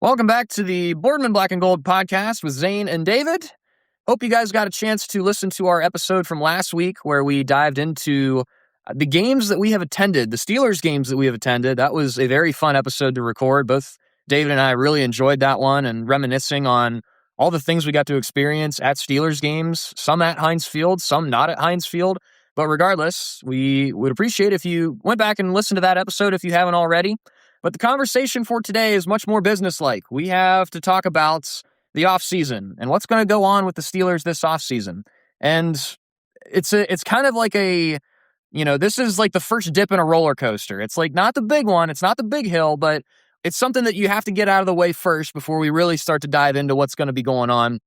Welcome back to the Boardman Black and Gold podcast with Zane and David. Hope you guys got a chance to listen to our episode from last week where we dived into the games that we have attended, the Steelers games that we have attended. That was a very fun episode to record. Both David and I really enjoyed that one and reminiscing on all the things we got to experience at Steelers games, some at Heinz Field, some not at Heinz Field. But regardless, we would appreciate if you went back and listened to that episode if you haven't already. But the conversation for today is much more businesslike. We have to talk about the offseason and what's going to go on with the Steelers this offseason. And it's kind of like this is like the first dip in a roller coaster. It's like not the big one, it's not the big hill, but it's something that you have to get out of the way first before we really start to dive into what's going to be going on.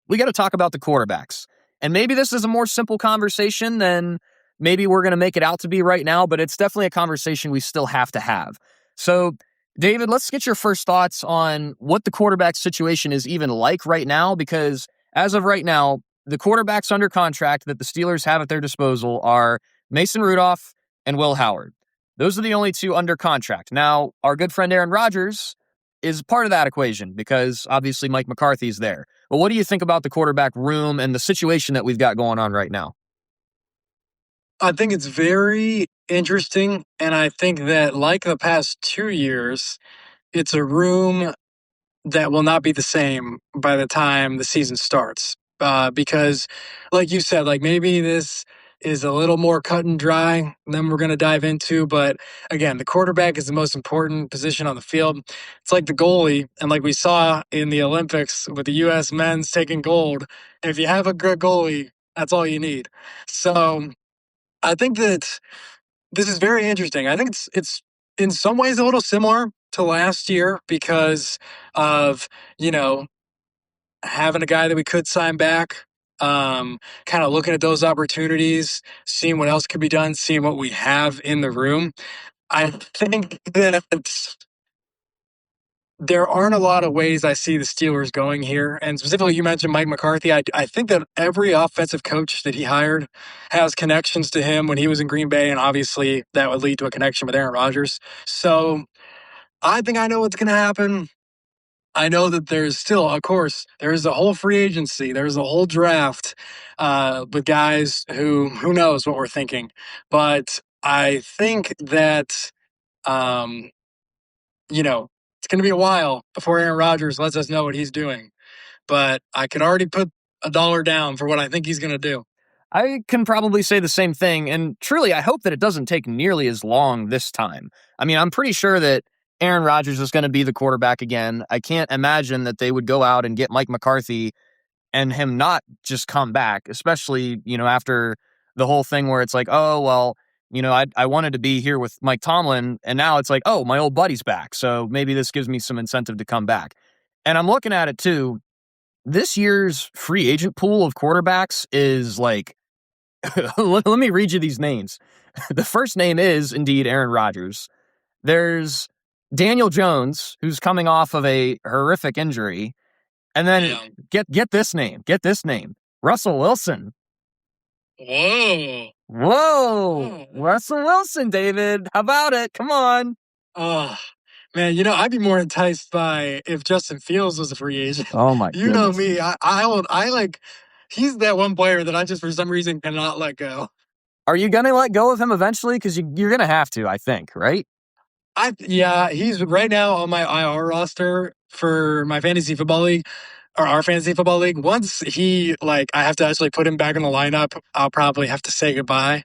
We got to talk about the quarterbacks. And maybe this is a more simple conversation than maybe we're going to make it out to be right now, but it's definitely a conversation we still have to have. So, David, let's get your first thoughts on what the quarterback situation is even like right now, because as of right now, the quarterbacks under contract that the Steelers have at their disposal are Mason Rudolph and Will Howard. Those are the only two under contract. Now, our good friend Aaron Rodgers is part of that equation because obviously Mike McCarthy's there. But what do you think about the quarterback room and the situation that we've got going on right now? I think it's very interesting, and I think that like the past 2 years, it's a room that will not be the same by the time the season starts. Because, like you said, like maybe this is a little more cut and dry than we're going to dive into. But again, the quarterback is the most important position on the field. It's like the goalie, and like we saw in the Olympics with the U.S. men's taking gold. If you have a good goalie, that's all you need. So I think that this is very interesting. I think it's in some ways a little similar to last year because of, having a guy that we could sign back, kind of looking at those opportunities, seeing what else could be done, seeing what we have in the room. I think that there aren't a lot of ways I see the Steelers going here. And specifically, you mentioned Mike McCarthy. I think that every offensive coach that he hired has connections to him when he was in Green Bay. And obviously, that would lead to a connection with Aaron Rodgers. So I think I know what's going to happen. I know that there's still, of course, there's a whole free agency. There's a whole draft with guys who knows what we're thinking. But I think that, it's going to be a while before Aaron Rodgers lets us know what he's doing. But I could already put $1 down for what I think he's going to do. I can probably say the same thing. And truly, I hope that it doesn't take nearly as long this time. I mean, I'm pretty sure that Aaron Rodgers is going to be the quarterback again. I can't imagine that they would go out and get Mike McCarthy and him not just come back, especially, after the whole thing where it's like, oh, well, I wanted to be here with Mike Tomlin, and now it's like, oh, my old buddy's back, so maybe this gives me some incentive to come back. And I'm looking at it, too. This year's free agent pool of quarterbacks is like, let me read you these names. The first name is, indeed, Aaron Rodgers. There's Daniel Jones, who's coming off of a horrific injury. And then get this name. Russell Wilson. Whoa. Russell Wilson, David. How about it? Come on. Oh, man, I'd be more enticed by if Justin Fields was a free agent. Oh, my goodness. You know me. I like, he's that one player that I just, for some reason, cannot let go. Are you going to let go of him eventually? Because you're going to have to, I think, right? He's right now on my IR roster for my fantasy football league, or our fantasy football league. Once I have to actually put him back in the lineup, I'll probably have to say goodbye.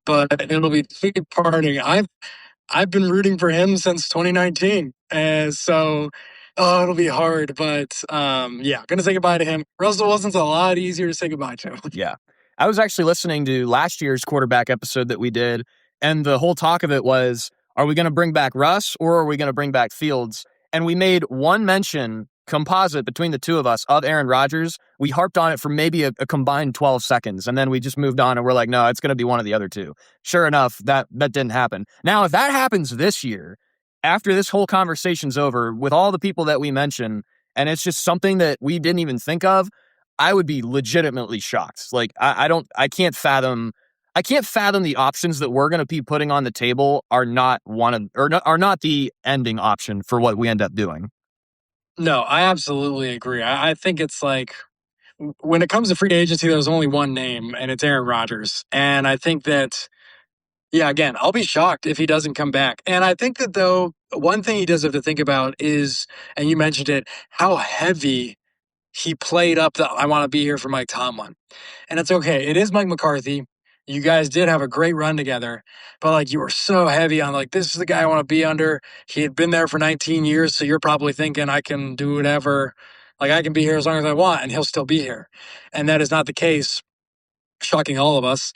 But it'll be parting. I've been rooting for him since 2019, and so it'll be hard. But gonna say goodbye to him. Russell Wilson's a lot easier to say goodbye to. Yeah, I was actually listening to last year's quarterback episode that we did, and the whole talk of it was, are we going to bring back Russ or are we going to bring back Fields? And we made one mention composite between the two of us of Aaron Rodgers. We harped on it for maybe a combined 12 seconds, and then we just moved on and we're like, no, it's going to be one of the other two. Sure enough, that didn't happen. Now, if that happens this year, after this whole conversation's over, with all the people that we mentioned, and it's just something that we didn't even think of, I would be legitimately shocked. Like, I can't fathom the options that we're going to be putting on the table are not the ending option for what we end up doing. No, I absolutely agree. I think it's like when it comes to free agency, there's only one name, and it's Aaron Rodgers. And I think that, yeah, again, I'll be shocked if he doesn't come back. And I think that, though, one thing he does have to think about is, and you mentioned it, how heavy he played up the I want to be here for Mike Tomlin. And it's okay. It is Mike McCarthy. You guys did have a great run together, but like you were so heavy on like, this is the guy I want to be under. He had been there for 19 years. So you're probably thinking I can do whatever. Like I can be here as long as I want and he'll still be here. And that is not the case, shocking all of us.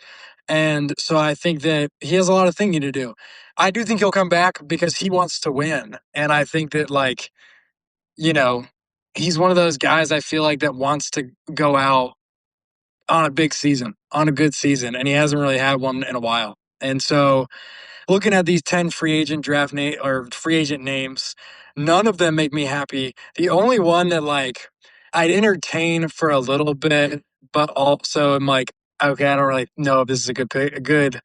And so I think that he has a lot of thinking to do. I do think he'll come back because he wants to win. And I think that like, you know, he's one of those guys I feel like that wants to go out on a big season, on a good season, and he hasn't really had one in a while. And so, looking at these 10 free agent names, none of them make me happy. The only one that like I'd entertain for a little bit, but also I'm like, okay, I don't really know if this is a good pick, a good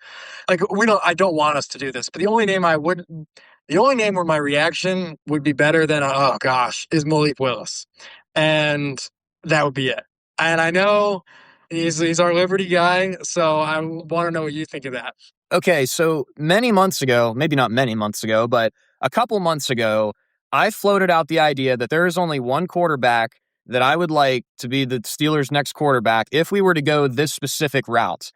like I don't want us to do this. But the only name where my reaction would be better than oh gosh is Malik Willis, and that would be it. And I know he's our Liberty guy, so I want to know what you think of that. Okay, so many months ago, maybe not many months ago, but a couple months ago, I floated out the idea that there is only one quarterback that I would like to be the Steelers' next quarterback if we were to go this specific route.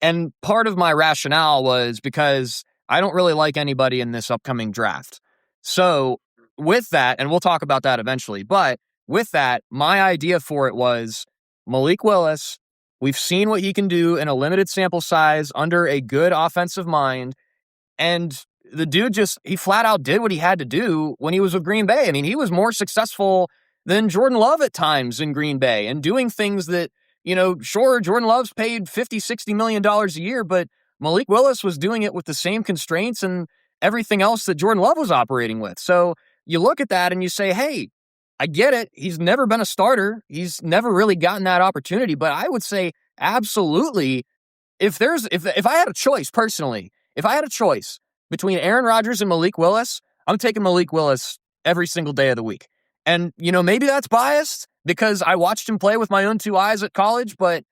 And part of my rationale was because I don't really like anybody in this upcoming draft. So with that, and we'll talk about that eventually, but with that, my idea for it was Malik Willis. We've seen what he can do in a limited sample size under a good offensive mind. And the dude he flat out did what he had to do when he was with Green Bay. I mean, he was more successful than Jordan Love at times in Green Bay and doing things that, sure, Jordan Love's paid $50, $60 million a year, but Malik Willis was doing it with the same constraints and everything else that Jordan Love was operating with. So you look at that and you say, hey, I get it. He's never been a starter. He's never really gotten that opportunity, but I would say absolutely if I had a choice personally, if I had a choice between Aaron Rodgers and Malik Willis, I'm taking Malik Willis every single day of the week. And, maybe that's biased because I watched him play with my own two eyes at college, but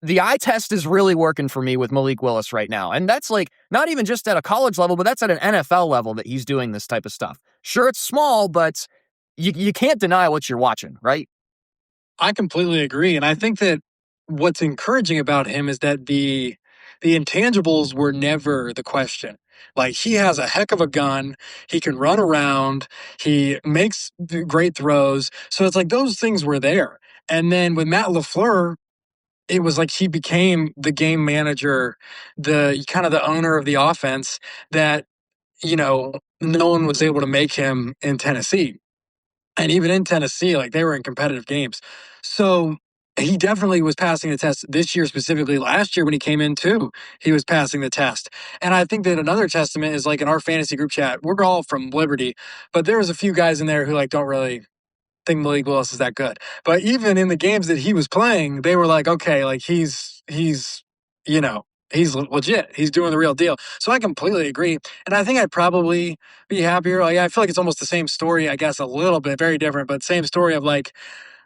the eye test is really working for me with Malik Willis right now. And that's like not even just at a college level, but that's at an NFL level that he's doing this type of stuff. Sure, it's small, but you can't deny what you're watching, right? I completely agree. And I think that what's encouraging about him is that the intangibles were never the question. Like he has a heck of a gun. He can run around. He makes great throws. So it's like those things were there. And then with Matt LaFleur, it was like he became the game manager, the kind of the owner of the offense that, no one was able to make him in Tennessee. And even in Tennessee, like they were in competitive games. So he definitely was passing the test this year, specifically last year when he came in too. He was passing the test. And I think that another testament is like in our fantasy group chat, we're all from Liberty, but there was a few guys in there who like don't really think Malik Willis is that good. But even in the games that he was playing, they were like, okay, like he's he's legit. He's doing the real deal. So I completely agree. And I think I'd probably be happier. Like I feel like it's almost the same story, I guess a little bit, very different, but same story of like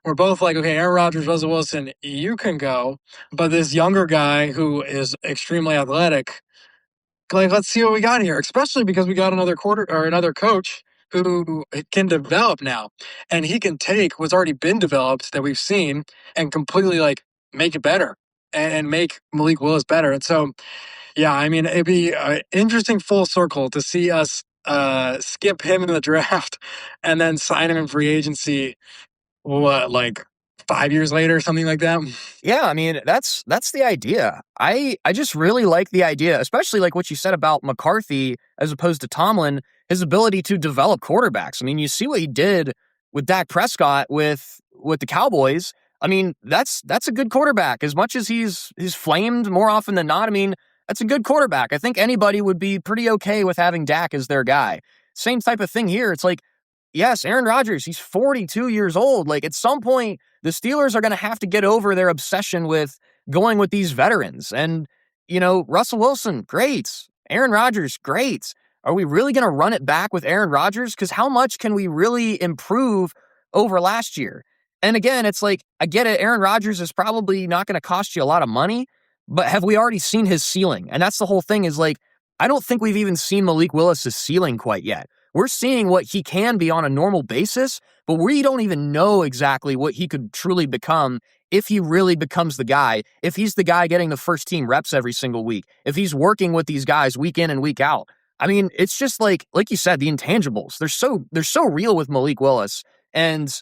we're both like, okay, Aaron Rodgers, Russell Wilson, you can go. But this younger guy who is extremely athletic, like let's see what we got here, especially because we got another another coach who can develop now. And he can take what's already been developed that we've seen and completely like make it better and make Malik Willis better. And so, yeah, I mean, it'd be an interesting full circle to see us skip him in the draft and then sign him in free agency, what, like 5 years later, something like that? Yeah, I mean, that's the idea. I just really like the idea, especially like what you said about McCarthy as opposed to Tomlin, his ability to develop quarterbacks. I mean, you see what he did with Dak Prescott with the Cowboys. I mean, that's a good quarterback. As much as he's flamed more often than not, I mean, that's a good quarterback. I think anybody would be pretty okay with having Dak as their guy. Same type of thing here. It's like, yes, Aaron Rodgers, he's 42 years old. Like at some point, the Steelers are going to have to get over their obsession with going with these veterans. And, Russell Wilson, great. Aaron Rodgers, great. Are we really going to run it back with Aaron Rodgers? Because how much can we really improve over last year? And again, it's like, I get it. Aaron Rodgers is probably not going to cost you a lot of money, but have we already seen his ceiling? And that's the whole thing is like, I don't think we've even seen Malik Willis's ceiling quite yet. We're seeing what he can be on a normal basis, but we don't even know exactly what he could truly become if he really becomes the guy, if he's the guy getting the first team reps every single week, if he's working with these guys week in and week out. I mean, it's just like you said, the intangibles. They're so real with Malik Willis. And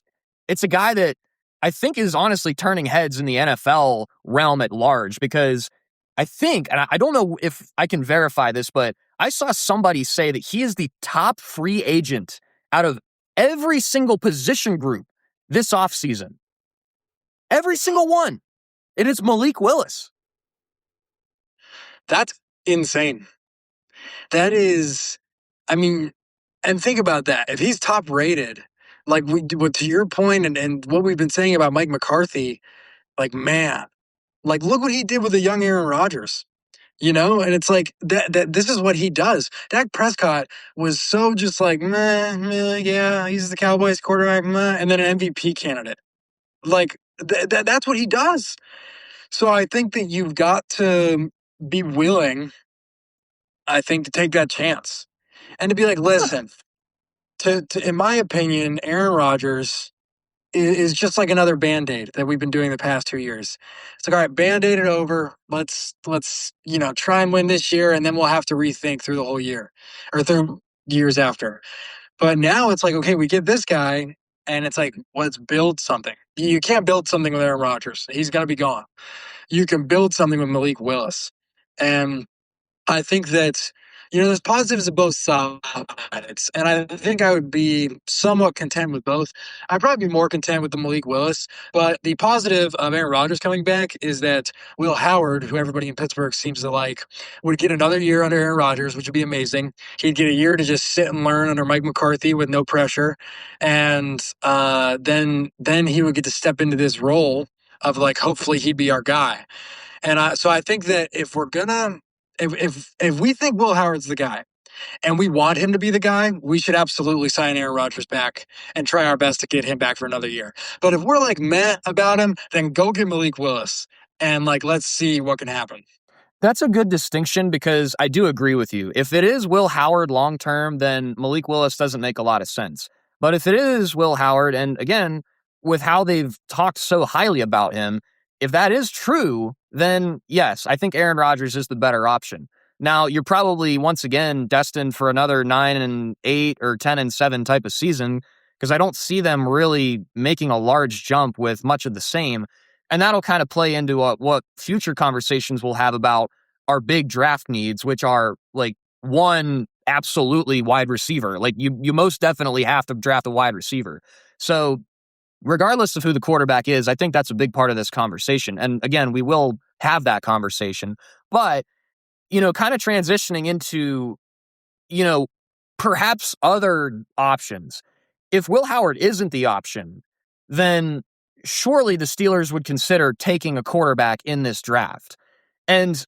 it's a guy that I think is honestly turning heads in the NFL realm at large because I think, and I don't know if I can verify this, but I saw somebody say that he is the top free agent out of every single position group this offseason. Every single one. It is Malik Willis. That's insane. That is, I mean, and think about that. If he's top rated, like to your point and what we've been saying about Mike McCarthy, like, man, like, look what he did with the young Aaron Rodgers. And it's like that this is what he does. Dak Prescott was so just like, meh, yeah, he's the Cowboys quarterback, meh, and then an MVP candidate. Like, that's what he does. So I think that you've got to be willing, I think, to take that chance and to be like, listen, in my opinion, Aaron Rodgers is just like another Band-Aid that we've been doing the past 2 years. It's like, all right, Band-Aid it over. Let's try and win this year, and then we'll have to rethink through the whole year or through years after. But now it's like, okay, we get this guy, and it's like, let's build something. You can't build something with Aaron Rodgers. He's got to be gone. You can build something with Malik Willis. And I think that, there's positives of both sides. And I think I would be somewhat content with both. I'd probably be more content with the Malik Willis. But the positive of Aaron Rodgers coming back is that Will Howard, who everybody in Pittsburgh seems to like, would get another year under Aaron Rodgers, which would be amazing. He'd get a year to just sit and learn under Mike McCarthy with no pressure. And then he would get to step into this role of, like, hopefully he'd be our guy. And so I think that if we're gonna, if we think Will Howard's the guy and we want him to be the guy, we should absolutely sign Aaron Rodgers back and try our best to get him back for another year. But if we're like meh about him, then go get Malik Willis and, like, let's see what can happen. That's a good distinction because I do agree with you. If it is Will Howard long term, then Malik Willis doesn't make a lot of sense. But if it is Will Howard, and again, with how they've talked so highly about him, if that is true, then yes, I think Aaron Rodgers is the better option. Now, you're probably once again destined for another 9-8 or 10-7 type of season because I don't see them really making a large jump with much of the same. And that'll kind of play into what future conversations we'll have about our big draft needs, which are, like, one, absolutely wide receiver. Like, you most definitely have to draft a wide receiver. So regardless of who the quarterback is, I think that's a big part of this conversation. And again, we will have that conversation. But, kind of transitioning into, perhaps other options. If Will Howard isn't the option, then surely the Steelers would consider taking a quarterback in this draft. And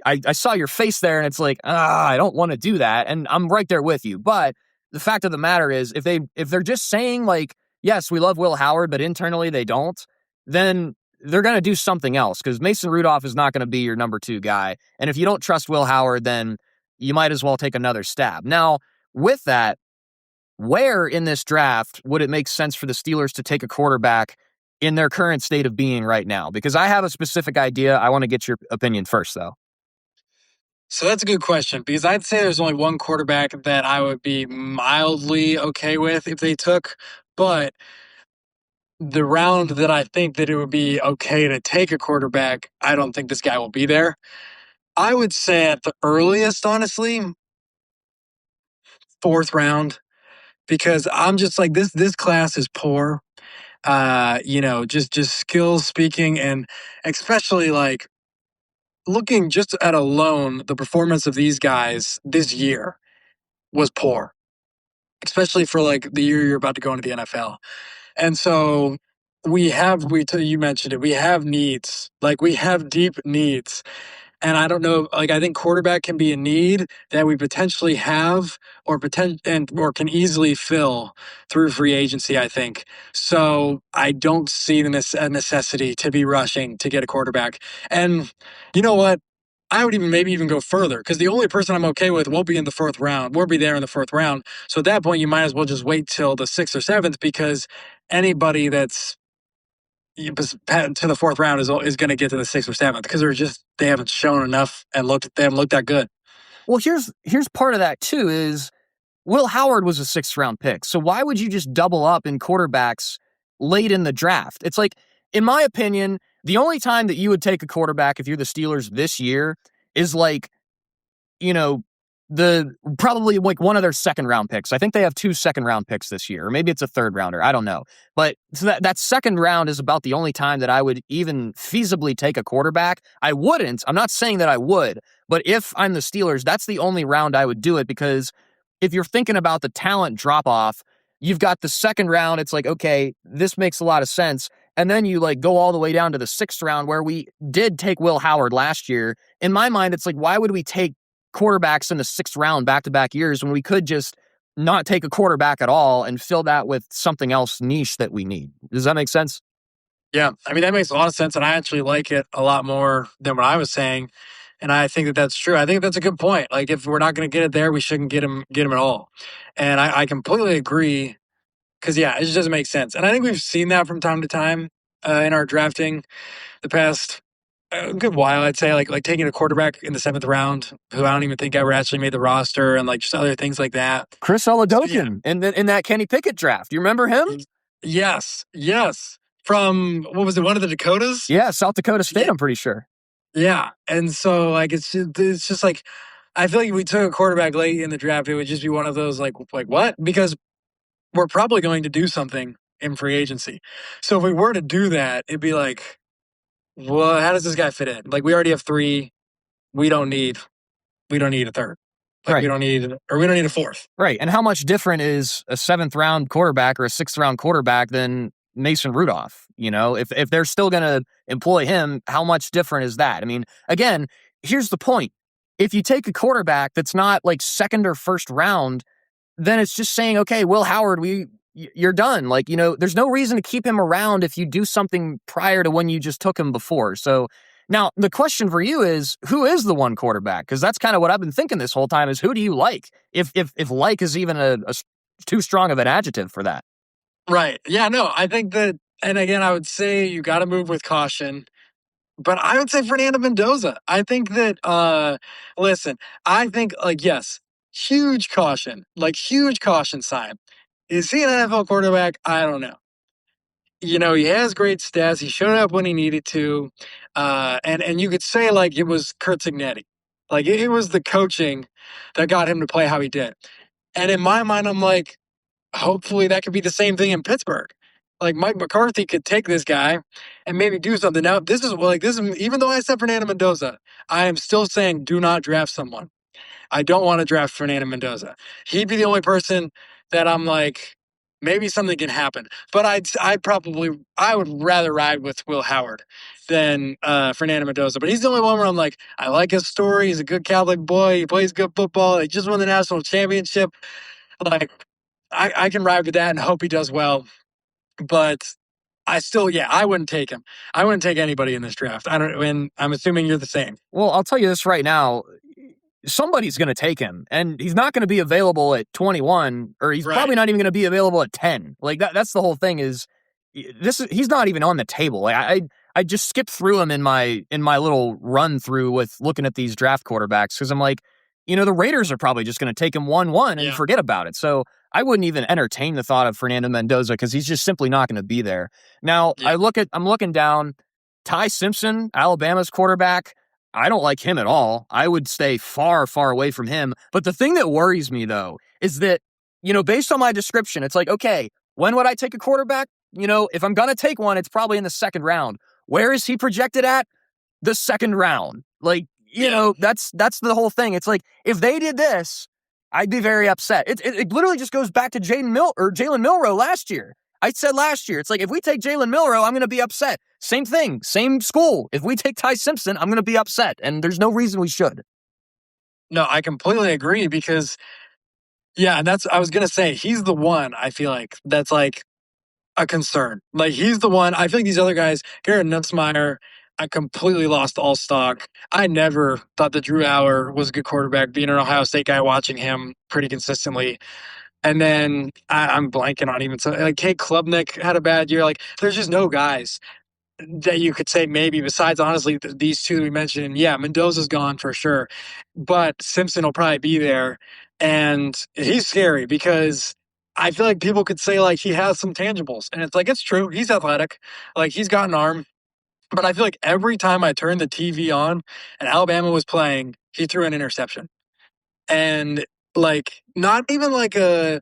I saw your face there, and it's like, I don't want to do that. And I'm right there with you. But the fact of the matter is, if they're just saying, like, yes, we love Will Howard, but internally they don't, then they're going to do something else because Mason Rudolph is not going to be your number 2 guy. And if you don't trust Will Howard, then you might as well take another stab. Now, with that, where in this draft would it make sense for the Steelers to take a quarterback in their current state of being right now? Because I have a specific idea. I want to get your opinion first, though. So that's a good question because I'd say there's only one quarterback that I would be mildly okay with if they took, but the round that I think that it would be okay to take a quarterback, I don't think this guy will be there. I would say at the earliest, honestly, 4th round, because I'm just like, this class is poor. Just skills speaking, and especially, like, looking just at alone, the performance of these guys this year was poor, especially for, like, the year you're about to go into the NFL. And so you mentioned it, we have needs, like, we have deep needs. And I don't know, like, I think quarterback can be a need that we potentially have or can easily fill through free agency, I think. So I don't see a necessity to be rushing to get a quarterback. And you know what? I would maybe even go further, because the only person I'm okay with won't be in the fourth round. We'll be there in the fourth round. So at that point, you might as well just wait till the sixth or seventh, because anybody that's to the fourth round is going to get to the sixth or seventh, because they haven't shown enough and they haven't looked that good. Well, here's part of that too is Will Howard was a 6th-round pick. So why would you just double up in quarterbacks late in the draft? It's like, in my opinion, the only time that you would take a quarterback if you're the Steelers this year is like, you know, probably like one of their 2nd-round picks. I think they have 2 2nd-round picks this year, or maybe it's a 3rd-rounder. I don't know. But so that 2nd round is about the only time that I would even feasibly take a quarterback. I wouldn't. I'm not saying that I would, but if I'm the Steelers, that's the only round I would do it, because if you're thinking about the talent drop-off, you've got the 2nd round. It's like, okay, this makes a lot of sense. And then you like go all the way down to the 6th round, where we did take Will Howard last year. In my mind, it's like, why would we take quarterbacks in the 6th round back-to-back years when we could just not take a quarterback at all and fill that with something else niche that we need? Does that make sense? Yeah, I mean, that makes a lot of sense, and I actually like it a lot more than what I was saying. And I think that that's true. I think that's a good point. Like, if we're not going to get it there, we shouldn't get him at all. And I completely agree, because yeah, it just doesn't make sense. And I think we've seen that from time to time in our drafting the past a good while. I'd say like taking a quarterback in the 7th round who I don't even think ever actually made the roster, and like just other things like that. Chris Oladokin in that Kenny Pickett draft. You remember him? Yes. From, what was it, one of the Dakotas? Yeah, South Dakota State, I'm pretty sure. Yeah. And so like it's just like, I feel like if we took a quarterback late in the draft, it would just be one of those like what? Because we're probably going to do something in free agency. So if we were to do that, it'd be like, well, how does this guy fit in? Like, we already have 3. We don't need a 3rd. Like, right. we don't need a 4th. Right. And how much different is a 7th-round quarterback or a 6th-round quarterback than Mason Rudolph? You know, if they're still going to employ him, how much different is that? I mean, again, here's the point. If you take a quarterback that's not like 2nd or 1st round, then it's just saying, okay, Will Howard, you're done. Like, you know, there's no reason to keep him around if you do something prior to when you just took him before. So now the question for you is, who is the one quarterback? Because that's kind of what I've been thinking this whole time, is who do you like? If like is even a too strong of an adjective for that. Right. Yeah, no, I think that, and again, I would say you got to move with caution. But I would say Fernando Mendoza. I think that, listen, I think, like, yes, huge caution sign. Is he an NFL quarterback? I don't know. You know, he has great stats. He showed up when he needed to. And you could say, like, it was Kurt Signetti. Like, it was the coaching that got him to play how he did. And in my mind, I'm like, hopefully that could be the same thing in Pittsburgh. Like, Mike McCarthy could take this guy and maybe do something. Now, this is even though I said Fernando Mendoza, I am still saying do not draft someone. I don't want to draft Fernando Mendoza. He'd be the only person that I'm like, maybe something can happen. But I would rather ride with Will Howard than Fernando Mendoza. But he's the only one where I'm like, I like his story. He's a good Catholic boy. He plays good football. He just won the national championship. Like, I can ride with that and hope he does well. But I wouldn't take him. I wouldn't take anybody in this draft. And I'm assuming you're the same. Well, I'll tell you this right now. Somebody's going to take him, and he's not going to be available at 21, or he's probably not even going to be available at 10. Like that's the whole thing. He's not even on the table. Like I just skipped through him in my little run through with looking at these draft quarterbacks, because I'm like, you know, the Raiders are probably just going to take him 1-1 and forget about it. So I wouldn't even entertain the thought of Fernando Mendoza, because he's just simply not going to be there. Now I'm looking down. Ty Simpson, Alabama's quarterback. I don't like him at all. I would stay far, far away from him. But the thing that worries me, though, is that, you know, based on my description, it's like, okay, when would I take a quarterback? You know, if I'm going to take one, it's probably in the 2nd round. Where is he projected at? The 2nd round. Like, you know, that's the whole thing. It's like, if they did this, I'd be very upset. It literally just goes back to Jalen Milroe last year. I said last year, it's like, if we take Jalen Milroe, I'm going to be upset. Same thing, same school. If we take Ty Simpson, I'm going to be upset, and there's no reason we should. No, I completely agree because, yeah, I was going to say, he's the one I feel like that's like a concern. Like, he's the one. I feel like these other guys, Garrett Nutzmeyer, I completely lost all stock. I never thought that Drew Aller was a good quarterback, being an Ohio State guy, watching him pretty consistently. And then I'm blanking on even so, like, Kate Klubnik had a bad year. Like, there's just no guys that you could say maybe besides, honestly, these two we mentioned. Yeah, Mendoza's gone for sure, but Simpson will probably be there, and he's scary because I feel like people could say like he has some tangibles, and it's like, it's true, he's athletic, like he's got an arm, but I feel like every time I turned the TV on and Alabama was playing, he threw an interception. And like, not even like oh,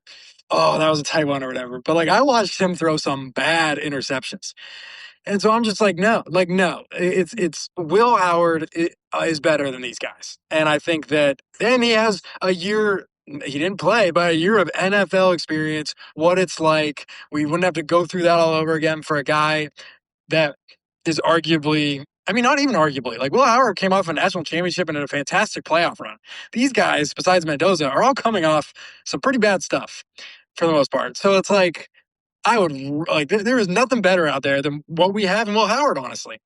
that was a tight one or whatever, but like I watched him throw some bad interceptions. And so I'm just like, no, it's Will Howard is better than these guys. And I think that then he has a year, he didn't play, but a year of NFL experience, what it's like. We wouldn't have to go through that all over again for a guy that is arguably, I mean, not even arguably, like Will Howard came off a national championship and a fantastic playoff run. These guys, besides Mendoza, are all coming off some pretty bad stuff for the most part. So it's like, I would like, there is nothing better out there than what we have in Will Howard, honestly.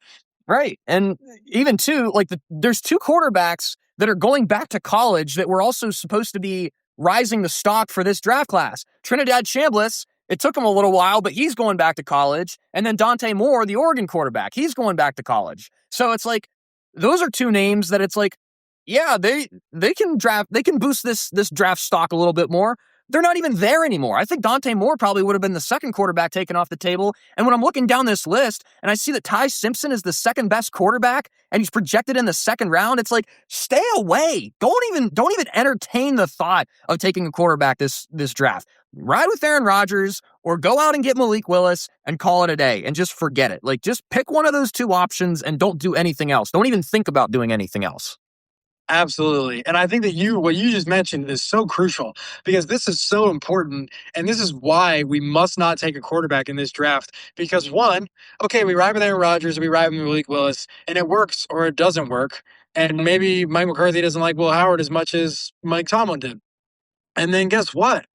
Right. And even too, like there's two quarterbacks that are going back to college that were also supposed to be rising the stock for this draft class. Trinidad Chambliss, it took him a little while, but he's going back to college. And then Dante Moore, the Oregon quarterback, he's going back to college. So it's like, those are two names that it's like, yeah, they can boost this draft stock a little bit more. They're not even there anymore. I think Dante Moore probably would have been the second quarterback taken off the table. And when I'm looking down this list and I see that Ty Simpson is the second best quarterback and he's projected in the second round, it's like, stay away. Don't even entertain the thought of taking a quarterback this draft. Ride with Aaron Rodgers or go out and get Malik Willis and call it a day and just forget it. Like, just pick one of those two options and don't do anything else. Don't even think about doing anything else. Absolutely. And I think that what you just mentioned is so crucial because this is so important. And this is why we must not take a quarterback in this draft. Because one, okay, we ride with Aaron Rodgers, we ride with Malik Willis, and it works or it doesn't work. And maybe Mike McCarthy doesn't like Will Howard as much as Mike Tomlin did. And then guess what?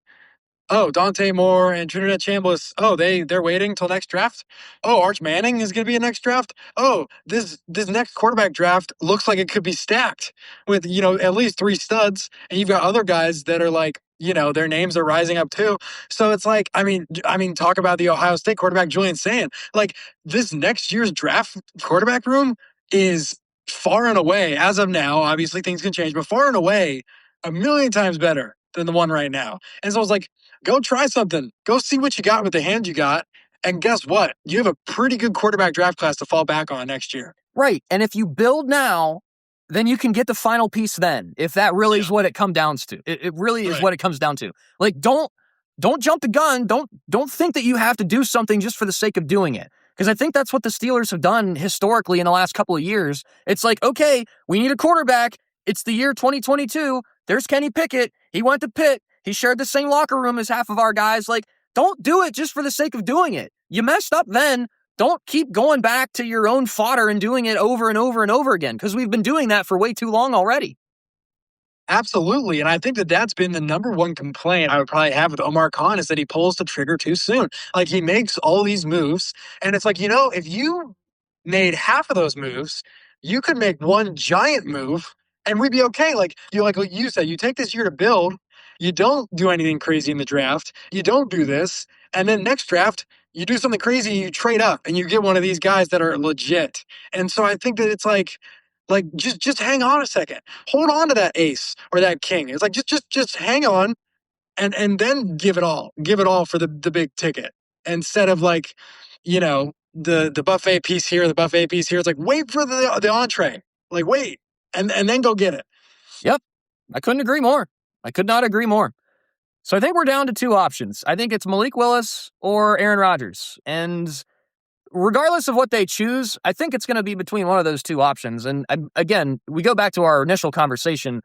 Oh, Dante Moore and Trinidad Chambliss. Oh, they're waiting till next draft. Oh, Arch Manning is going to be a next draft. Oh, this next quarterback draft looks like it could be stacked with, at least three studs, and you've got other guys that are like, their names are rising up too. So it's like, I mean, talk about the Ohio State quarterback Julian Sand. Like, this next year's draft quarterback room is far and away, as of now. Obviously, things can change, but far and away, a million times better than the one right now. And so I was like, go try something. Go see what you got with the hand you got. And guess what? You have a pretty good quarterback draft class to fall back on next year. Right. And if you build now, then you can get the final piece then, if that really is what it comes down to. It really is what it comes down to. Like, don't jump the gun. Don't think that you have to do something just for the sake of doing it. Because I think that's what the Steelers have done historically in the last couple of years. It's like, okay, we need a quarterback. It's the year 2022. There's Kenny Pickett. He went to Pitt. He shared the same locker room as half of our guys. Like, don't do it just for the sake of doing it. You messed up then. Don't keep going back to your own fodder and doing it over and over and over again, because we've been doing that for way too long already. Absolutely. And I think that that's been the number one complaint I would probably have with Omar Khan is that he pulls the trigger too soon. Like, he makes all these moves, and it's like, if you made half of those moves, you could make one giant move and we'd be okay. Like you said, you take this year to build, you don't do anything crazy in the draft, you don't do this, and then next draft, you do something crazy, you trade up and you get one of these guys that are legit. And so I think that it's like just hang on a second. Hold on to that ace or that king. It's like just hang on and then give it all. Give it all for the big ticket. Instead of like, the buffet piece here, the buffet piece here. It's like, wait for the entree. Like, wait and then go get it. Yep. I couldn't agree more. I could not agree more. So I think we're down to two options. I think it's Malik Willis or Aaron Rodgers. And regardless of what they choose, I think it's going to be between one of those two options. And again, we go back to our initial conversation,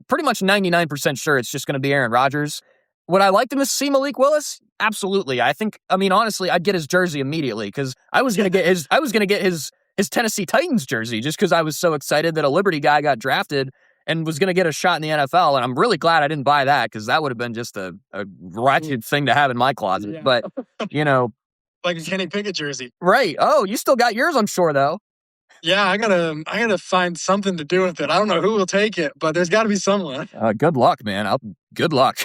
pretty much 99% sure it's just going to be Aaron Rodgers. Would I like to see Malik Willis? Absolutely. Honestly, I'd get his jersey immediately because I was gonna get his Tennessee Titans jersey just because I was so excited that a Liberty guy got drafted and was gonna get a shot in the NFL. And I'm really glad I didn't buy that because that would have been just a ratchet thing to have in my closet. Yeah. But like a Kenny Pickett jersey. Right. Oh, you still got yours, I'm sure, though. Yeah, I gotta find something to do with it. I don't know who will take it, but there's got to be someone. Good luck, man. Good luck.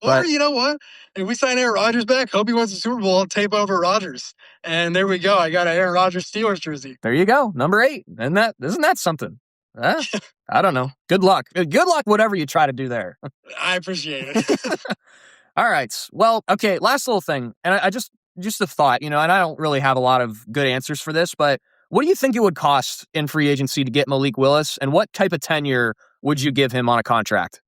Or you know what? If we sign Aaron Rodgers back, hope he wins the Super Bowl, tape over Rodgers. And there we go. I got an Aaron Rodgers Steelers jersey. There you go. Number 8. Isn't that something? I don't know. Good luck. Good luck, whatever you try to do there. I appreciate it. All right. Well, okay, last little thing. And I just a thought, and I don't really have a lot of good answers for this, but what do you think it would cost in free agency to get Malik Willis? And what type of tenure would you give him on a contract?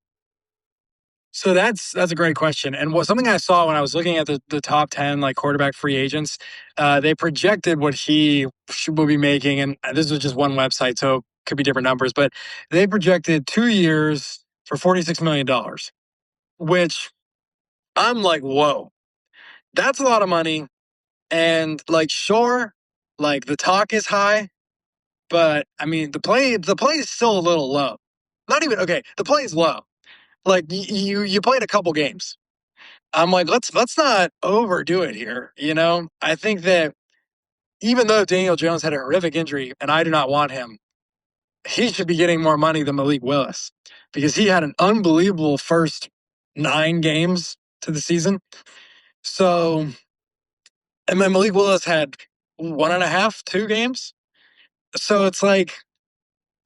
So that's a great question. And something I saw when I was looking at the top 10 like quarterback free agents, they projected what he will be making. And this was just one website, so it could be different numbers, but they projected 2 years for $46 million, which I'm like, whoa, that's a lot of money. And like, sure, like the talk is high, but I mean, the play is still a little low. Not even, okay, the play is low. Like you played a couple games. I'm like, let's not overdo it here. I think that even though Daniel Jones had a horrific injury and I do not want him, he should be getting more money than Malik Willis because he had an unbelievable first 9 games to the season. So, and then Malik Willis had 1.5, 2 games. So it's like,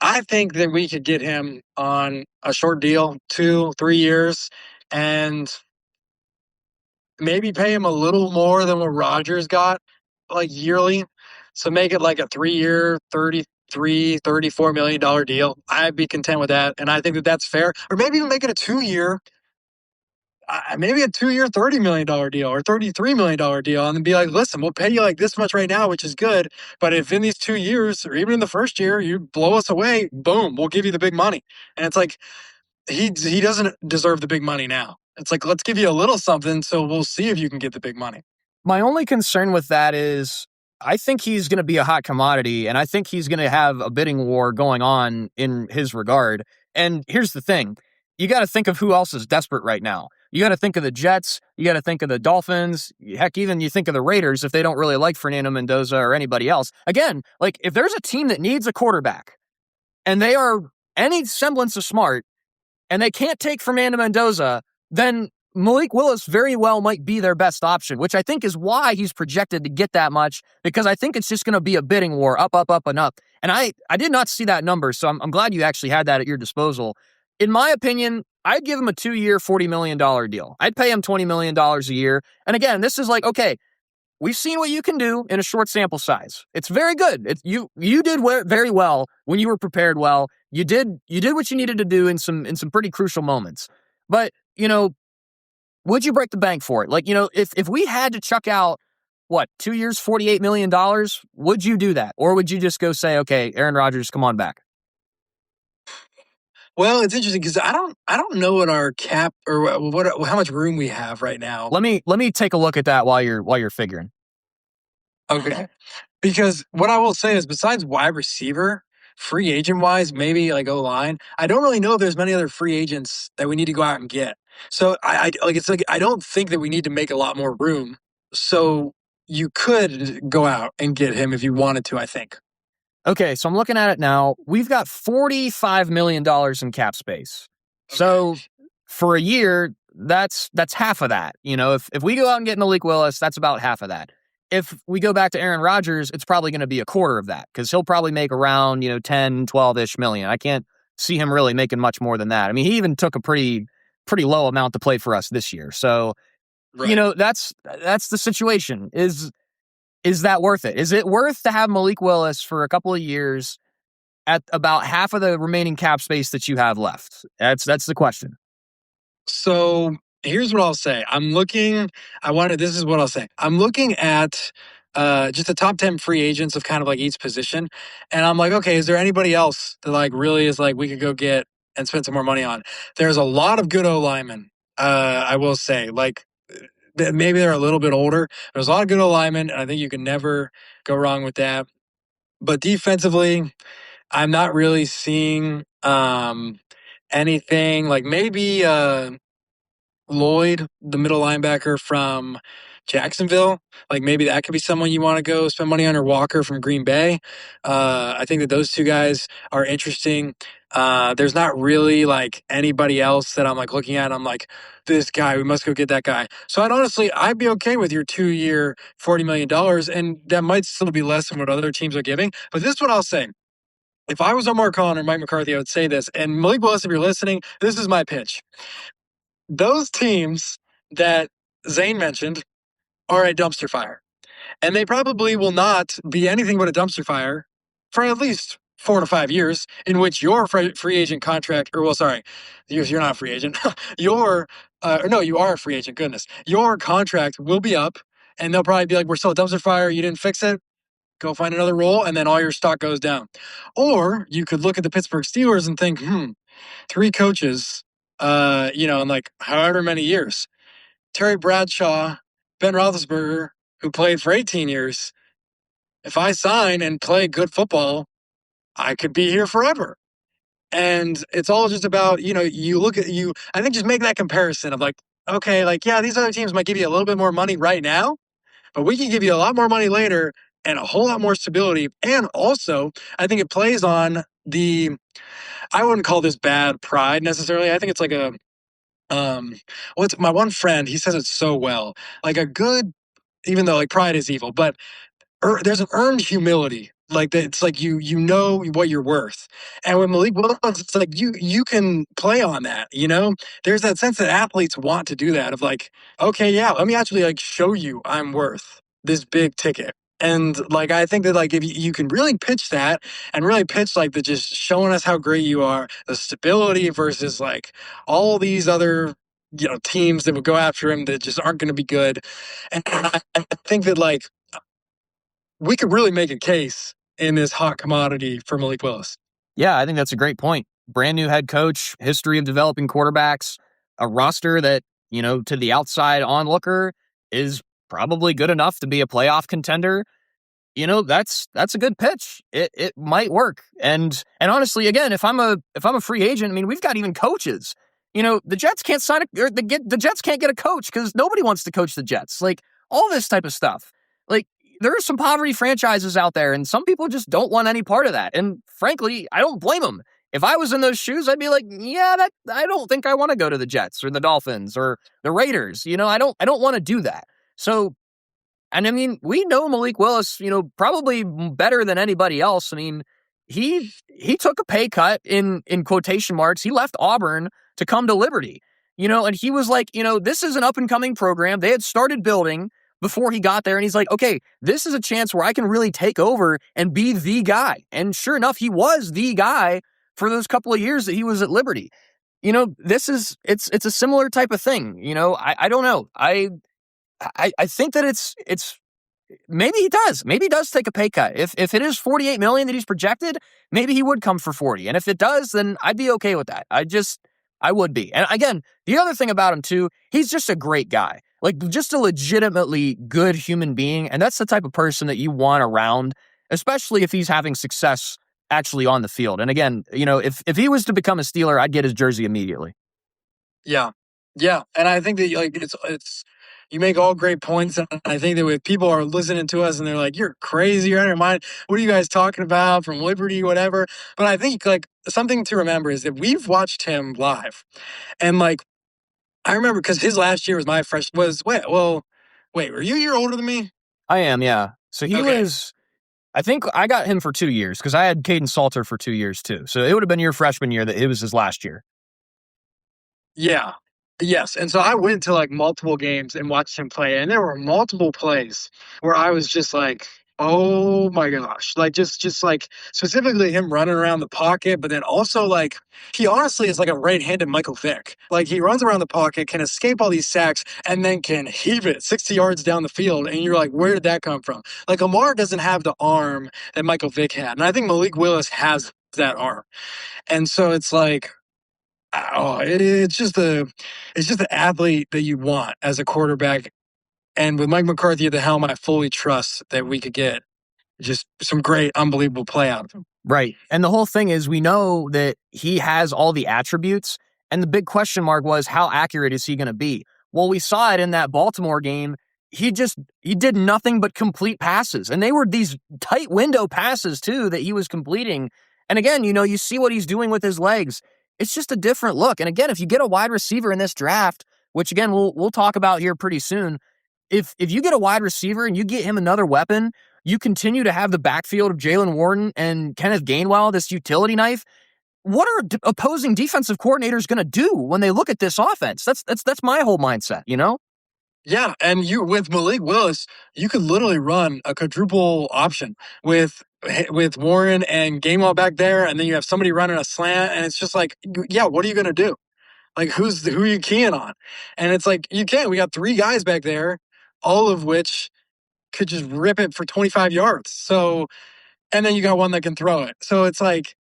I think that we could get him on a short deal, 2-3 years, and maybe pay him a little more than what Rodgers got, like yearly. So make it like a 3-year, $34 million deal. I'd be content with that, and I think that that's fair. Or maybe even make it a 2-year, maybe a 2-year, $30 million deal or $33 million deal, and then be like, listen, we'll pay you like this much right now, which is good. But if in these 2 years or even in the first year, you blow us away, boom, we'll give you the big money. And it's like, he doesn't deserve the big money now. It's like, let's give you a little something so we'll see if you can get the big money. My only concern with that is I think he's going to be a hot commodity, and I think he's going to have a bidding war going on in his regard. And here's the thing. You got to think of who else is desperate right now. You got to think of the Jets. You got to think of the Dolphins. Heck, even you think of the Raiders if they don't really like Fernando Mendoza or anybody else. Again, like if there's a team that needs a quarterback and they are any semblance of smart and they can't take Fernando Mendoza, then Malik Willis very well might be their best option, which I think is why he's projected to get that much, because I think it's just going to be a bidding war, up, and up. And I did not see that number, so I'm glad you actually had that at your disposal. In my opinion, I'd give him a 2-year, $40 million deal. I'd pay him $20 million a year. And again, this is like, okay, we've seen what you can do in a short sample size. It's very good. You did very well when you were prepared well. You did what you needed to do in some pretty crucial moments. But, would you break the bank for it? Like, if we had to chuck out, 2 years, $48 million, would you do that? Or would you just go say, okay, Aaron Rodgers, come on back? Well, it's interesting because I don't know what our cap or how much room we have right now. Let me take a look at that while you're figuring. Okay. Because what I will say is, besides wide receiver, free agent wise, maybe like O-line, I don't really know if there's many other free agents that we need to go out and get. So I don't think that we need to make a lot more room. So you could go out and get him if you wanted to, I think. Okay, so I'm looking at it now. We've got $45 million in cap space. Okay. So for a year, that's half of that. If we go out and get Malik Willis, that's about half of that. If we go back to Aaron Rodgers, it's probably going to be a quarter of that because he'll probably make around, 10, 12-ish million. I can't see him really making much more than that. I mean, he even took a pretty low amount to play for us this year. So, right. That's the situation. Is that worth it? Is it worth to have Malik Willis for a couple of years at about half of the remaining cap space that you have left? That's the question. So here's what I'll say. This is what I'll say. I'm looking at just the top 10 free agents of kind of like each position. And I'm like, okay, is there anybody else that like really is like we could go get and spend some more money on? There's a lot of good O-linemen I will say. Like, maybe they're a little bit older. There's a lot of good alignment, and I think you can never go wrong with that. But defensively, I'm not really seeing anything. Like maybe Lloyd, the middle linebacker from Jacksonville. Like maybe that could be someone you want to go spend money on, or Walker from Green Bay. I think that those two guys are interesting. There's not really like anybody else that I'm like looking at. I'm like, this guy, we must go get that guy. So I'd be okay with your 2-year, $40 million, and that might still be less than what other teams are giving. But this is what I'll say. If I was Omar Khan or Mike McCarthy, I would say this. And Malik Willis, if you're listening, this is my pitch. Those teams that Zane mentioned are a dumpster fire. And they probably will not be anything but a dumpster fire for at least 4 to 5 years, in which your free agent contract, or well, sorry, you're not a free agent. No, you are a free agent. Goodness. Your contract will be up, and they'll probably be like, we're still a dumpster fire. You didn't fix it. Go find another role, and then all your stock goes down. Or you could look at the Pittsburgh Steelers and think, 3 coaches, in like however many years. Terry Bradshaw, Ben Roethlisberger, who played for 18 years. If I sign and play good football, I could be here forever. And it's all just about, you look at you, I think just make that comparison of like, okay, like, yeah, these other teams might give you a little bit more money right now, but we can give you a lot more money later and a whole lot more stability. And also, I think it plays on I wouldn't call this bad pride necessarily. I think it's like what's my one friend, he says it so well, like a good, even though like pride is evil, but there's an earned humility. Like it's like you know what you're worth, and with Malik Willis, it's like you can play on that. There's that sense that athletes want to do that. Of like, okay, yeah, let me actually like show you I'm worth this big ticket. And like I think that like if you can really pitch that and really pitch like the just showing us how great you are, the stability versus like all these other teams that would go after him that just aren't going to be good. And I think that like we could really make a case in this hot commodity for Malik Willis. Yeah, I think that's a great point. Brand new head coach, history of developing quarterbacks, a roster that, to the outside onlooker is probably good enough to be a playoff contender. That's a good pitch. It might work. And honestly, again, if I'm a free agent, I mean, we've got even coaches. The Jets can't the Jets can't get a coach because nobody wants to coach the Jets. Like all this type of stuff. Like there are some poverty franchises out there, and some people just don't want any part of that. And frankly, I don't blame them. If I was in those shoes, I'd be like, yeah, I don't think I want to go to the Jets or the Dolphins or the Raiders. I don't want to do that. So, and I mean, we know Malik Willis, probably better than anybody else. I mean, he took a pay cut in quotation marks. He left Auburn to come to Liberty, and he was like, this is an up and coming program. They had started building before he got there. And he's like, okay, this is a chance where I can really take over and be the guy. And sure enough, he was the guy for those couple of years that he was at Liberty. It's a similar type of thing. I don't know. I think that it's maybe he does take a pay cut. If it is $48 million that he's projected, maybe he would come for 40. And if it does, then I'd be okay with that. I would be. And again, the other thing about him too, he's just a great guy. Like just a legitimately good human being. And that's the type of person that you want around, especially if he's having success actually on the field. And again, if he was to become a Steeler, I'd get his jersey immediately. Yeah. Yeah. And I think that like it's you make all great points. And I think that if people are listening to us and they're like, you're crazy, you're out of your mind. What are you guys talking about from Liberty, whatever? But I think like something to remember is that we've watched him live. And like, I remember because his last year was my wait, were you a year older than me? I am, yeah. So he was, I think I got him for 2 years because I had Caden Salter for 2 years too. So it would have been your freshman year that it was his last year. Yeah. Yes. And so I went to like multiple games and watched him play. And there were multiple plays where I was just like, oh my gosh. Like just like specifically him running around the pocket, but then also like he honestly is like a right-handed Michael Vick. Like he runs around the pocket, can escape all these sacks, and then can heave it 60 yards down the field. And you're like, where did that come from? Like Lamar doesn't have the arm that Michael Vick had. And I think Malik Willis has that arm. And so it's like, it's just the athlete that you want as a quarterback. And with Mike McCarthy at the helm, I fully trust that we could get just some great, unbelievable play out of him. Right. And the whole thing is we know that he has all the attributes. And the big question mark was, how accurate is he going to be? Well, we saw it in that Baltimore game. He did nothing but complete passes. And they were these tight window passes, too, that he was completing. And again, you see what he's doing with his legs. It's just a different look. And again, if you get a wide receiver in this draft, which again, we'll talk about here pretty soon, if you get a wide receiver and you get him another weapon, you continue to have the backfield of Jalen Warren and Kenneth Gainwell, this utility knife. What are opposing defensive coordinators going to do when they look at this offense? That's my whole mindset, Yeah, and you with Malik Willis, you could literally run a quadruple option with Warren and Gainwell back there, and then you have somebody running a slant, and it's just like, yeah, what are you going to do? Like, who are you keying on? And it's like, you can't. We got three guys back there, all of which could just rip it for 25 yards. So, and then you got one that can throw it. So it's like,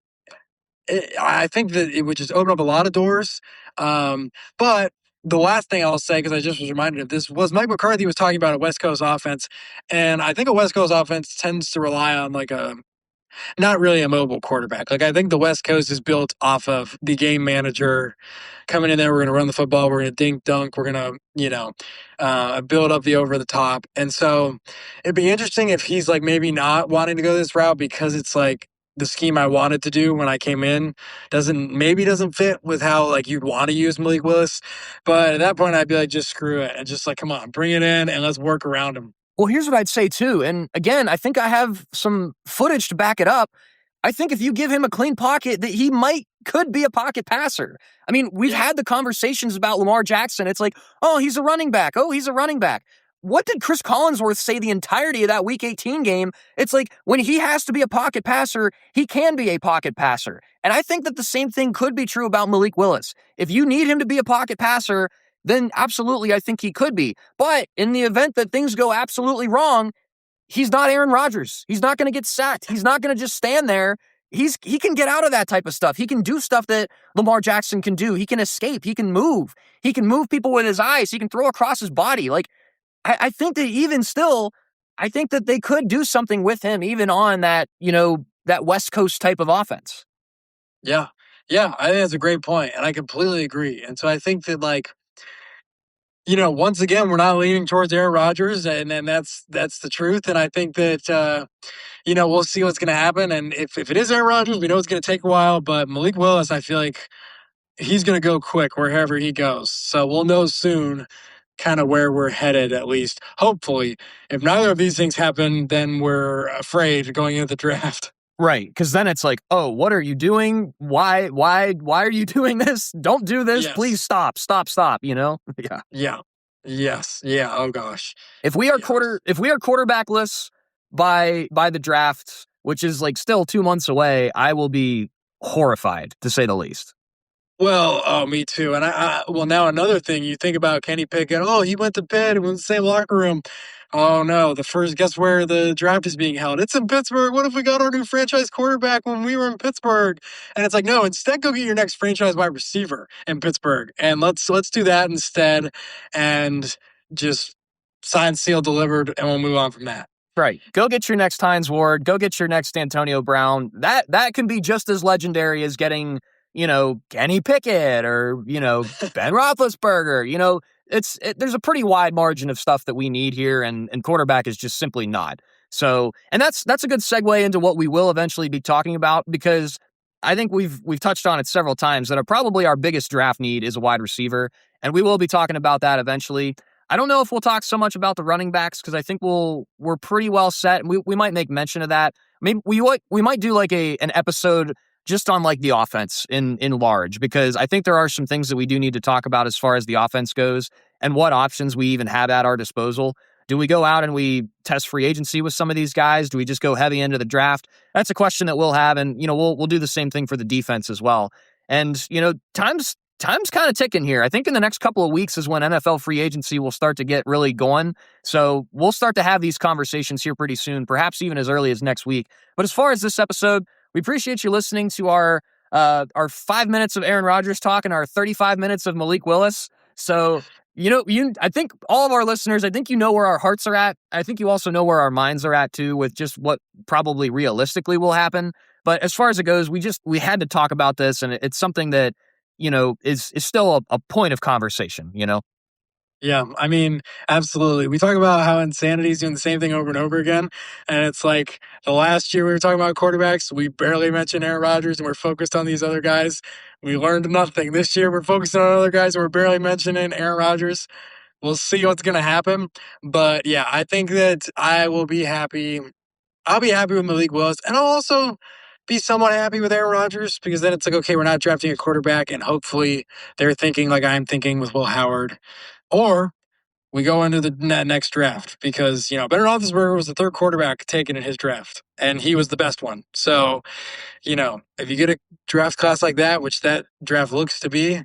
I think that it would just open up a lot of doors. But the last thing I'll say, because I just was reminded of this, was Mike McCarthy was talking about a West Coast offense. And I think a West Coast offense tends to rely on not really a mobile quarterback. Like, I think the West Coast is built off of the game manager coming in there. We're going to run the football. We're going to dink dunk. We're going to, build up the over the top. And so it'd be interesting if he's like maybe not wanting to go this route because it's like the scheme I wanted to do when I came in doesn't fit with how like you'd want to use Malik Willis. But at that point, I'd be like, just screw it. And just like, come on, bring it in and let's work around him. Well, here's what I'd say, too. And again, I think I have some footage to back it up. I think if you give him a clean pocket, that he could be a pocket passer. I mean, we've had the conversations about Lamar Jackson. It's like, oh, he's a running back. Oh, he's a running back. What did Chris Collinsworth say the entirety of that Week 18 game? It's like, when he has to be a pocket passer, he can be a pocket passer. And I think that the same thing could be true about Malik Willis. If you need him to be a pocket passer, then absolutely I think he could be. But in the event that things go absolutely wrong, he's not Aaron Rodgers. He's not going to get sacked. He's not going to just stand there. He can get out of that type of stuff. He can do stuff that Lamar Jackson can do. He can escape. He can move. He can move people with his eyes. He can throw across his body. Like, I think that even still, I think that they could do something with him even on that, that West Coast type of offense. Yeah. Yeah, I think that's a great point, and I completely agree. And so I think that, like, once again, we're not leaning towards Aaron Rodgers, and that's the truth. And I think that, we'll see what's going to happen. And if it is Aaron Rodgers, we know it's going to take a while. But Malik Willis, I feel like he's going to go quick wherever he goes. So we'll know soon kind of where we're headed, at least, hopefully. If neither of these things happen, then we're afraid going into the draft. Right, because then it's like, oh, what are you doing? Why are you doing this? Don't do this. Yes. Please stop, Yeah. Yeah. Yes. Yeah. Oh gosh. If we are quarterbackless by the draft, which is like still 2 months away, I will be horrified, to say the least. Well, oh, me too. And now another thing, you think about Kenny Pickett. Oh, he went to bed. It was in the same locker room. Oh no, guess where the draft is being held? It's in Pittsburgh. What if we got our new franchise quarterback when we were in Pittsburgh? And it's like, no, instead go get your next franchise wide receiver in Pittsburgh. And let's do that instead and just sign, seal, delivered, and we'll move on from that. Right. Go get your next Hines Ward. Go get your next Antonio Brown. That can be just as legendary as getting, Kenny Pickett or, Ben Roethlisberger. There's a pretty wide margin of stuff that we need here, and quarterback is just simply not. So, and that's a good segue into what we will eventually be talking about, because I think we've touched on it several times that probably our biggest draft need is a wide receiver, and we will be talking about that eventually. I don't know if we'll talk so much about the running backs, because I think we're pretty well set, and we might make mention of that. Maybe we might do like an episode just on like the offense in large, because I think there are some things that we do need to talk about as far as the offense goes and what options we even have at our disposal. Do we go out and we test free agency with some of these guys? Do we just go heavy into the draft? That's a question that we'll have, and we'll do the same thing for the defense as well. And time's kind of ticking here. I think in the next couple of weeks is when NFL free agency will start to get really going. So we'll start to have these conversations here pretty soon, perhaps even as early as next week. But as far as this episode, we appreciate you listening to our our 5 minutes of Aaron Rodgers talk and our 35 minutes of Malik Willis. So, I think all of our listeners, I think you know where our hearts are at. I think you also know where our minds are at too, with just what probably realistically will happen. But as far as it goes, we had to talk about this, and it's something that, is still a point of conversation, Yeah, I mean, absolutely. We talk about how insanity is doing the same thing over and over again. And it's like the last year we were talking about quarterbacks, we barely mentioned Aaron Rodgers and we're focused on these other guys. We learned nothing. This year we're focusing on other guys and we're barely mentioning Aaron Rodgers. We'll see what's going to happen. But yeah, I think that I will be happy. I'll be happy with Malik Willis. And I'll also be somewhat happy with Aaron Rodgers because then it's like, okay, we're not drafting a quarterback. And hopefully they're thinking like I'm thinking with Will Howard. Or we go into the next draft because, Ben Roethlisberger was the third quarterback taken in his draft, and he was the best one. So, if you get a draft class like that, which that draft looks to be,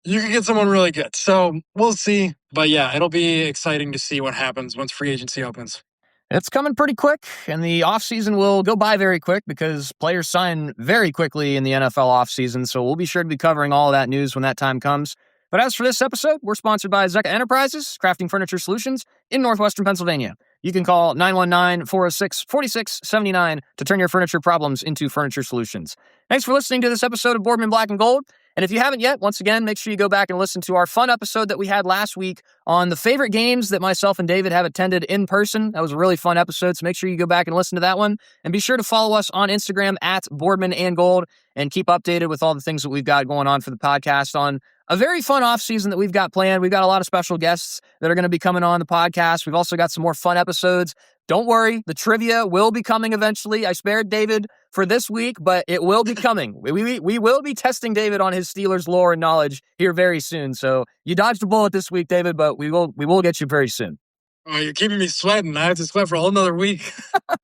you can get someone really good. So we'll see. But yeah, it'll be exciting to see what happens once free agency opens. It's coming pretty quick, and the offseason will go by very quick because players sign very quickly in the NFL offseason, so we'll be sure to be covering all of that news when that time comes. But as for this episode, we're sponsored by Zeka Enterprises, crafting furniture solutions in northwestern Pennsylvania. You can call 919-406-4679 to turn your furniture problems into furniture solutions. Thanks for listening to this episode of Boardman Black and Gold. And if you haven't yet, once again, make sure you go back and listen to our fun episode that we had last week on the favorite games that myself and David have attended in person. That was a really fun episode, so make sure you go back and listen to that one. And be sure to follow us on Instagram at Boardman and Gold and keep updated with all the things that we've got going on for the podcast on a very fun off season that we've got planned. We've got a lot of special guests that are going to be coming on the podcast. We've also got some more fun episodes. Don't worry, the trivia will be coming eventually. I spared David for this week, but it will be coming. We will be testing David on his Steelers lore and knowledge here very soon. So you dodged a bullet this week, David, but we will get you very soon. Oh, you're keeping me sweating. I have to sweat for a whole nother week.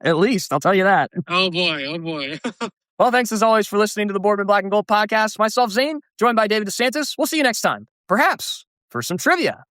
At least, I'll tell you that. Oh boy. Well, thanks as always for listening to the Boardman Black and Gold podcast. Myself, Zane, joined by David DeSantis. We'll see you next time, perhaps for some trivia.